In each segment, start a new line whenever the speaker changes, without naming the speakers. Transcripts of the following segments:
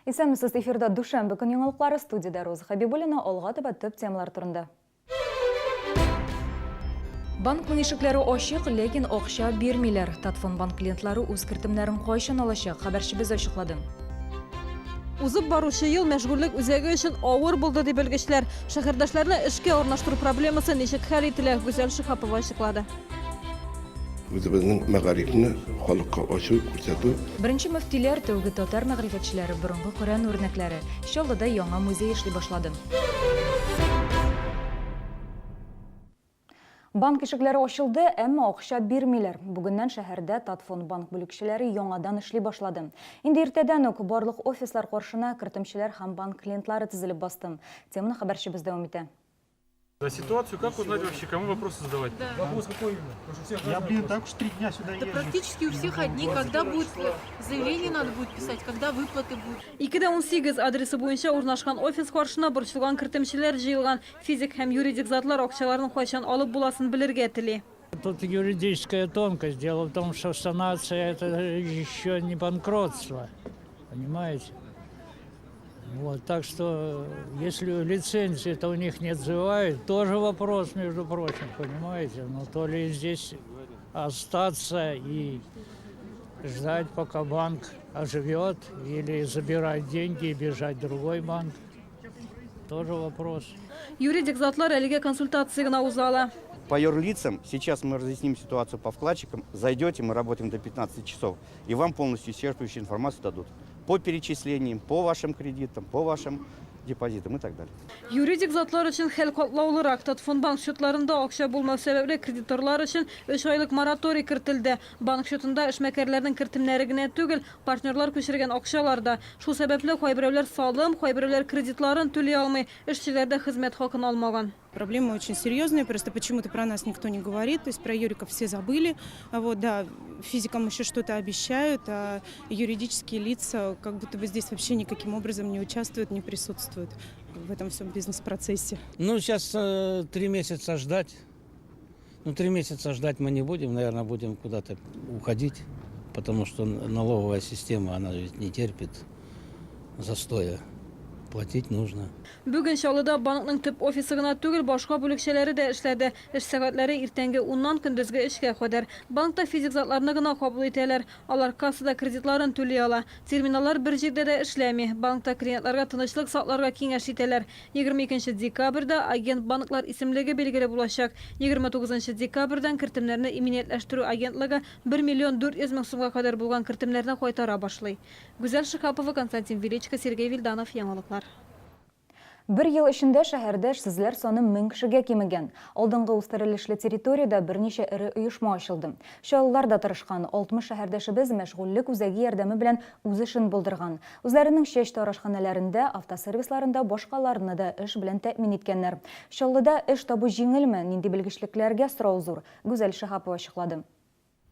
Исәмсез эфирда душанбе көн яңалыклары студияда Роза Хабибуллина алга таба төп темалар турында. Банкның ишекләре ачык, ләкин акча бирмиләр. Татфон банк клиентлары үз кертемнәрен кайчан алачак? Хәбәрчебез ачыклады.
Узып баручы ел мәшгульлек үзәге өчен авыр булды дип белгечләр. Шәһәрдәшләрне эшкә урнаштыру проблемасы ничек хәл ителә? Гүзәл Шихапова ачыклады.
Үзебезнең мәгарифне халыкка ачу, күрсәтү.
Беренче мөфтиләр, тәүге татар мәгърифәтчеләре, борынгы Коръән үрнәкләре. Чаллыда яңа музей эшли башлады. Банк ишекләре ачылды, әмма акча бирмиләр. Бүгеннән шәһәрдә Татфон банк бүлекчеләре яңадан эшли башлады. Инде иртәдән үк барлык офислар каршына кертемчеләр һәм банк клиентлары тезелеп басты. Теманы хәбәрчебез дәвам итә.
За ситуацию, как узнать вообще, кому вопросы задавать?
Да.
Вопрос какой именно? Я, так уж 3 дня сюда
Это
езжу.
практически у всех одни. Когда будет заявление надо будет писать, когда выплаты будут.
218 адресы буенча урнашкан офис каршына борчылган кертемчеләр җыелган, физик һәм юридик затлар акчаларын кайчан алып буласын белергә тели.
Тут юридическая тонкость. Дело в том, что санация – это еще не банкротство. Понимаете? Вот, так что, если лицензии-то у них не отзывают, тоже вопрос, между прочим, понимаете? Но то ли здесь остаться и ждать, пока банк оживет, или забирать деньги и бежать в другой банк, тоже вопрос.
Юридик затлар әлегә консультация гына узала.
По юрлицам, сейчас мы разъясним ситуацию по вкладчикам, зайдете, мы работаем до 15 часов, и вам полностью исчерпывающую информацию дадут. По перечислениям, по вашим кредитам, по вашим депозитам и так далее.
Юридик затлар өчен хәл катлаулырак. Татфон банк счетларында акча булмау сәбәпле кредиторлар өчен 3 айлык мораторий кертелде. Банк счетында эшмәкәрләрнең кертемнәре генә түгел, партнерлар күчергән акчалар да. Шул сәбәпле кайберәүләр салым, кайберәүләр кредитларын түли алмый, эшчеләр дә хезмәт хакын алмаган.
Проблема очень серьезная, просто почему-то про нас никто не говорит, то есть про юриков все забыли. А вот, да, физикам еще что-то обещают, а юридические лица как будто бы здесь вообще никаким образом не участвуют, не присутствуют в этом всем бизнес-процессе.
Ну, сейчас 3 месяца ждать. 3 месяца ждать мы не будем, наверное, будем куда-то уходить, потому что налоговая система, она ведь не терпит застоя. Платить нужно.
Бүген Чаллыда банкның төп офисы гына түгел, башка бүлекчәләре дә эшләде. Эш сәгатьләре иртәнге 10-нан көндезге 3-кә кадәр. Банкта физик затларны гына кабул итәләр. Алар кассада кредитларын түли ала. Терминаллар бер җирдә дә эшләми. Банкта клиентларга тынычлык сакларга киңәш итәләр. 22 декабрьдә агент банклар исемлеге билгеле булачак. 29 декабрьдән кертемнәрне иминиятләштерү агентлыгы 1 миллион 400 мең сумга кадәр булган кертемнәрне кайтара башлый. Гүзәл Шихапова, Константин Величко, Сергей Вильданов, Яңалыклар.
Бір ел ішінде шәһәрдә эшсезләр саны 1000 кешегә кимегән. Алдыңгы үстерелешле территорияда берничә ире оешма ачылды. Чаллылар да тырышкан, 60 шәһәрдәшебез мәшгульлек үзәге ярдәме белән үз эшен булдырган. Үзләренең чәч тарашханәләрендә, автосервисларында башкаларны да эш белән тәэмин иткәннәр. Чаллыда эш табу җиңелме, нинди белгечлекләргә сорау зур? Гүзәл Шихапова ачыклады.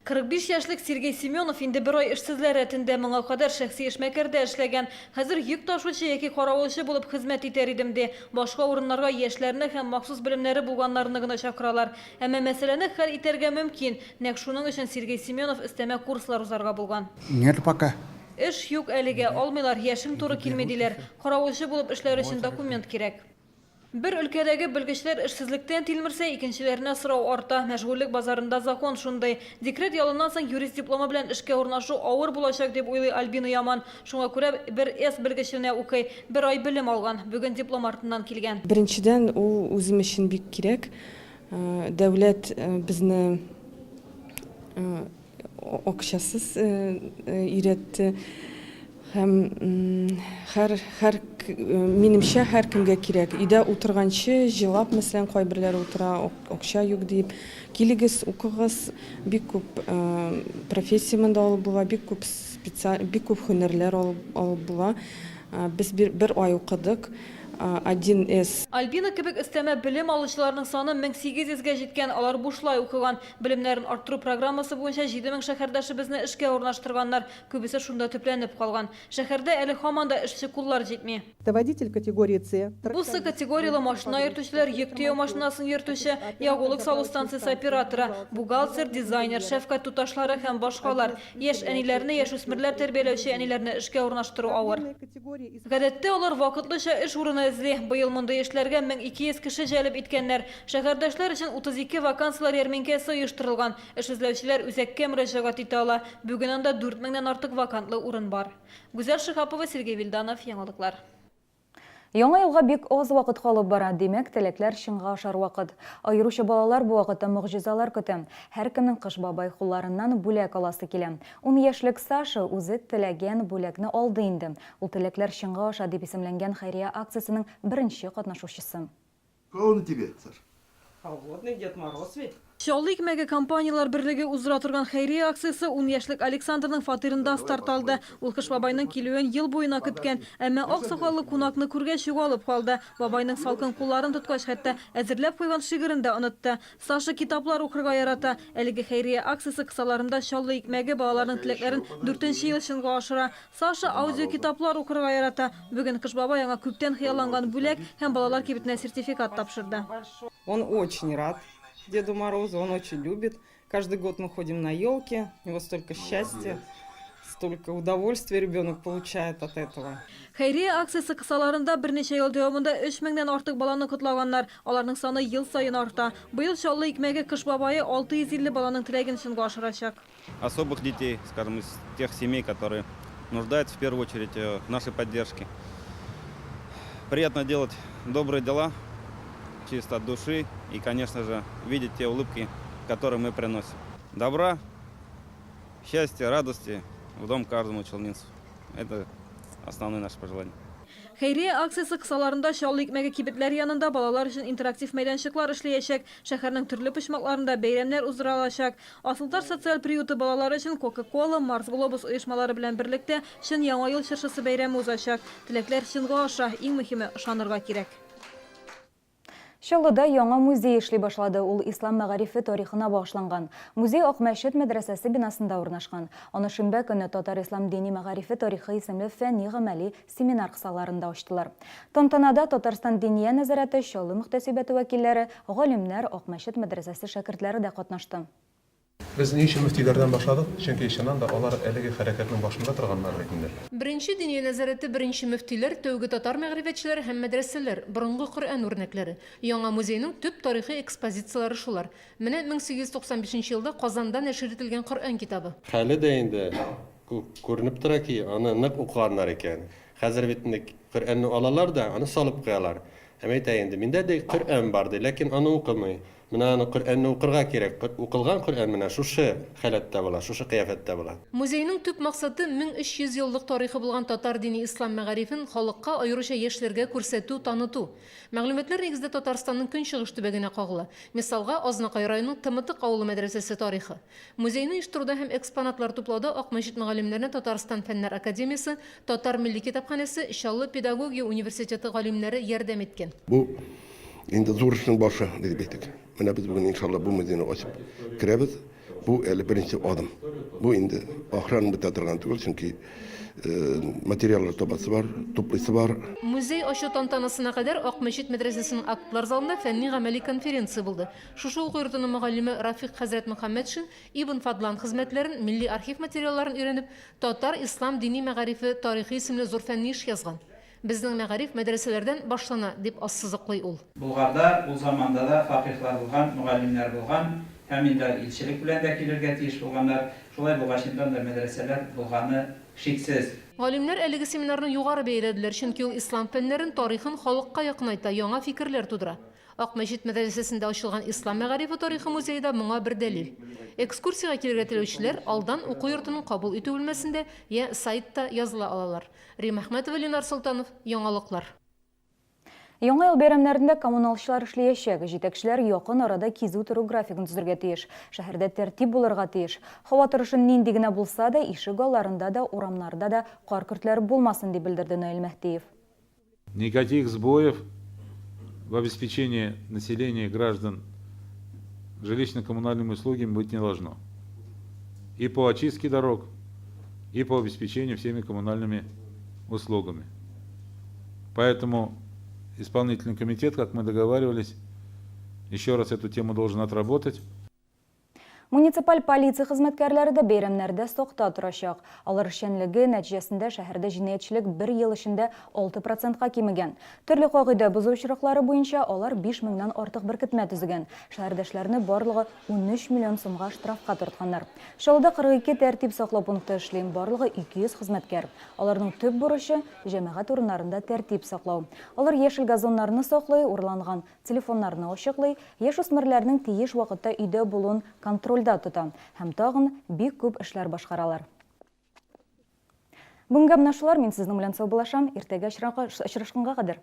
45 яшьлек Сергей Семенов инде бер ай эшсезләр рәтендә моңа кадәр шәхси эшмәкәрдә эшләгән. Хәзер йөк ташучы яки каравылчы булып хезмәт итәр идем ди. Башка урыннарга яшьләрне һәм махсус белемнәре булганнарны гына чакыралар. Әмма мәсьәләне хәл итәргә мөмкин. Нәкъ шуның өчен Сергей Семенов өстәмә курслар узарга булган.
Нет пока.
Эш юк әлегә, алмыйлар, яшең туры килми диләр. Каравылчы булып эшләр өчен документ кирәк. Бер өлкәдәге белгечләр эшсезлектән тилмерсә, икенчеләренә сорау арта. Мәшгульлек базарында закон шундый. Декрет ялыннан соң юрист дипломы белән эшкә урнашу авыр булачак дип уйлый Альбина Яман. Шуңа күрә бер эс белгечленә укый, бер ай белем алган. Бүген диплом артыннан килгән.
Беренчедән, ул үзем өчен бик кирәк. Дәүләт безне акчасыз өйрәтте. Һәм минемчә һәр кемгә кирәк. Өйдә утырганчы җылап, мәсәлән, кайберләр утыра, акча юк дип. Килегез, укыгыз, бик күп профессиямда алып була, бик күп һөнәрләр алып була. Без бер ай укыдык. 1С.
Альбина кебек истәмә белем алучыларның саны 1800-гә җиткән, алар бушлай укыган. Белемнәрен арттыру программасы буенча 7000 шәһәрдәшебезне эшкә урнаштырганнар. Күбесе шунда төпләнеп калган. Шәһәрдә әле һаман да эшче куллар җитми.
Это водитель категории С.
Бу С категориялы машина йөртүчеләр, йөк тиеү машинасын йөртүче, ягулык салу станциясе операторы, бухгалтер, дизайнер, шәфкать туташлары һәм башкалар. Яшь әниләрне, яшүсмерләр тәрбияләүче әниләрне эшкә урнаштыру авыр. Гадәттә алар вакытлыча эш урыны эзли. Быел мондай эшләргә 1200 кеше җәлеп иткәннәр. Шәһәрдәшләр өчен 32 вакансиялар ярминкәсе оештырылган. Эш эзләүчеләр үзәккә мөрәҗәгать итә ала. Бүген анда 4000-дән артык вакантлы урын бар. Гүзәл Шихапова, Сергей Вильданов, яңалыклар.
Яңа елга бик аз вакыт калып бара, димәк, теләкләр чынга ашар вакыт. Аеруча балалар бу вакытта мөгъҗизалар көтә. Һәркемнең Кыш бабай кулларыннан бүләк аласы килә. 10 яшьлек Саша үзе теләгән бүләкне алды инде. Ул теләкләр чынга аша дип исемләнгән хәйрия акциясының беренче катнашучысы.
Кауны тебе, Саш?
Холодный Дед Мороз ведь.
Чаллы икмәге компаниялар берлеге уздыра торган хәйрия акциясе 10 яшьлек Александрның фатирында старт алды. Ул Кыш бабайның килүен ел буена көткән, әмма ак сакаллы кунакны күргәч югалып калды. Бабайның салкын кулларын тоткач хәтта әзерләп куйган шигырен дә онытты. Саша китаплар укырга ярата. Әлеге хәйрия акциясе кысаларында Чаллы икмәге балаларның теләкләрен 4нче ел чынга ашыра. Саша аудио китаплар укырга ярата. Бүген Кыш бабай аңа күптән хыялланган бүләк һәм балалар кибетенә сертификат тапшырды.
Он очень рад Деду Морозу, он очень любит. Каждый год мы ходим на елки, у него столько счастья, столько удовольствия ребенок получает от этого.
Хәйрия акциясы кысаларында берничә ел дәвамында 3000-дән артык баланы котлаганнар. Аларның саны ел сайын арта. Быел Чаллы икмәге Кыш бабайы 650 баланың теләген чынга ашырачак.
Особых детей, скажем, из тех семей, которые нуждаются в первую очередь в нашей поддержке. Приятно делать добрые дела, чисто от души и, конечно же, видеть те улыбки, которые мы приносим. Добра, счастья, радости в дом каждому челнинцу. Это основные наши пожелания.
Хәйрия акциясы кысаларында Чаллы икмәге кибетләр янында балалар өчен интерактив мәйданчыклар эшләячәк. Шәһәрнең төрле почмакларында бәйрәмнәр уздырылачак. Асылташ социаль приюты балалар өчен Coca-Cola, Mars Globus оешмалары белән берлектә чын яңа ел чыршысы бәйрәме узачак. Теләкләр чынга аша, иң мөһиме ышанырга кирәк.
Чаллыда яңа музей эшли башлады. Ул ислам мәгарифе тарихына багышланган. Музей Ак мәчет мәдрәсәсе бинасында урнашкан. Аны шимбә көне Татар ислам дини мәгарифе тарихы исемле фәнни-гамәли семинар кысаларында ачтылар. Тантанада Татарстан диния нәзарәте, Чаллы мөхтәсибәте вәкилләре, галимнәр, Ак мәчет мәдрәсәсе шәкертләре дә катнашты.
Biz ni için müftülerden başladık? Çünkü işinden de onlar elegi hareketinin başında durganlar ретінде.
Беренче диния нәзарәте беренче мөфтиләр, тәүге татар мәгърифәтчеләре һәм мәдрәсәләр, борынгы Коръән үрнәкләре. Яңа музейның төп тарихи экспозициялары шулар. Менә 1895 елда Казанда нәшер ителгән Коръән китабы.
Хәле дә инде күренеп тора ки, аны нык укыганнар икән. Хәзер бит Коръәнне алалар да, аны салып куялар. Һәм әйтә инде, миндә дә Коръән бар ди, ләкин аны укымый. Менә аны Коръәнне укырга кирәк. Укылган Коръән менә шушы халәттә була, шушы кыяфәттә була.
Музейның төп максаты 1300 еллык тарихы булган татар дини ислам мәгарифен халыкка, аеруча яшьләргә күрсәтү, таныту. Мәгълүматлар нигездә Татарстанның көнчыгыш төбәгенә кагыла. Мисалга, Азнакай районының Тымытык авылы мәдрәсәсе тарихы. Музейны оештыруда һәм экспонатлар туплауда Ак мәчет мөгаллимнәренә Татарстан фәннәр академиясе, Татар милли китапханәсе, Чаллы педагогия университеты галимнәре ярдәм иткән.
Бу инде зур эшнең башы дип әйтик. Менә без бүген иншалла бу музейны ачып керәбез. Бу әле беренче адым. Бу инде ахран бетә торган түгел, чөнки материаллар табасы бар, туплыйсы бар.
Музей ачу тантанасына кадәр Ак мәчет мәдрәсәсенең актлар залында фәнни-гамәли конференция булды. Шушы уку йортының мөгаллиме Рафик Хәзрәт Мөхәммәтшин Ибн Фадлан хезмәтләрен, милли архив материалларын өйрәнеп, татар ислам дини мәгарифе тарихи исемле зур фәнни эш язган. Безнең мәгариф мәдрәсәләрдән башлана дип ассызыклый ул.
Булгарда, ул заманда да фақихлар булган, мөгаллимнәр булган, һәм инде илчелек белән дә килергә тиеш булганнар. Шулай булгач инде мәдрәсәләр булганы шиксез.
Галимнәр әлеге семинарны югары бәяләделәр, чөнки ул ислам фәннәрен, тарихын халыкка якынайта, яңа фикерләр тудыра. Ак мәчет мәдрәсәсендә ачылган ислам мәгарифе тарихы музейда моңа бер дәлил. Экскурсиягә килергә теләүчеләр алдан уку йортының кабул итү бүлмәсендә я сайтта языла алалар. Рим Әхмәтова, Ленар Солтанов, яңалыклар.
Яңа ел бәйрәмнәрендә коммуналчылар эшләячәк, җитәкчеләр якын арада кизү тору графигын төзергә тиеш. Шәһәрдә тәртип булырга тиеш. Һава торышы нинди генә булса да, ишек алларында да, урамнарда да кар көртләре булмасын дип белдерде Наил Мәһдиев.
Никаких сбоев в обеспечении населения и граждан жилищно-коммунальными услугами быть не должно. И по очистке дорог, и по обеспечению всеми коммунальными услугами. Поэтому исполнительный комитет, как мы договаривались, еще раз эту тему должен отработать.
Муниципаль полиция хезмәткәрләре дә бәйрәмнәрдә соқта торачак. Алар эшчәнлеге нәтиҗәсендә шәһәрдә җинаятьчелек 1 ел эчендә 6%-ка кимегән. Төрле кагыйдә бозу очраклары буенча алар 5 меңнән артык беркетмә төзегән. Шәһәрдәшләрне барлыгы 13 миллион сумга штрафка тартканнар. Шалда 42 тәртип саклау пункты эшләй, барлыгы 200 хезмәткәр. Аларның төп бурычы җәмәгать урыннарында тәртип саклау. Алар яшел газоннарны саклый, урланган телефоннарны ачыклый, яшь үсмерләрнең тиеш вакытта өйдә булуын контроль тута һәм тагын бик күп эшләр башкаралар. Бүгенге менә шулар, мин сезнең белән сау булашам. Иртәгә очрашканга кадәр.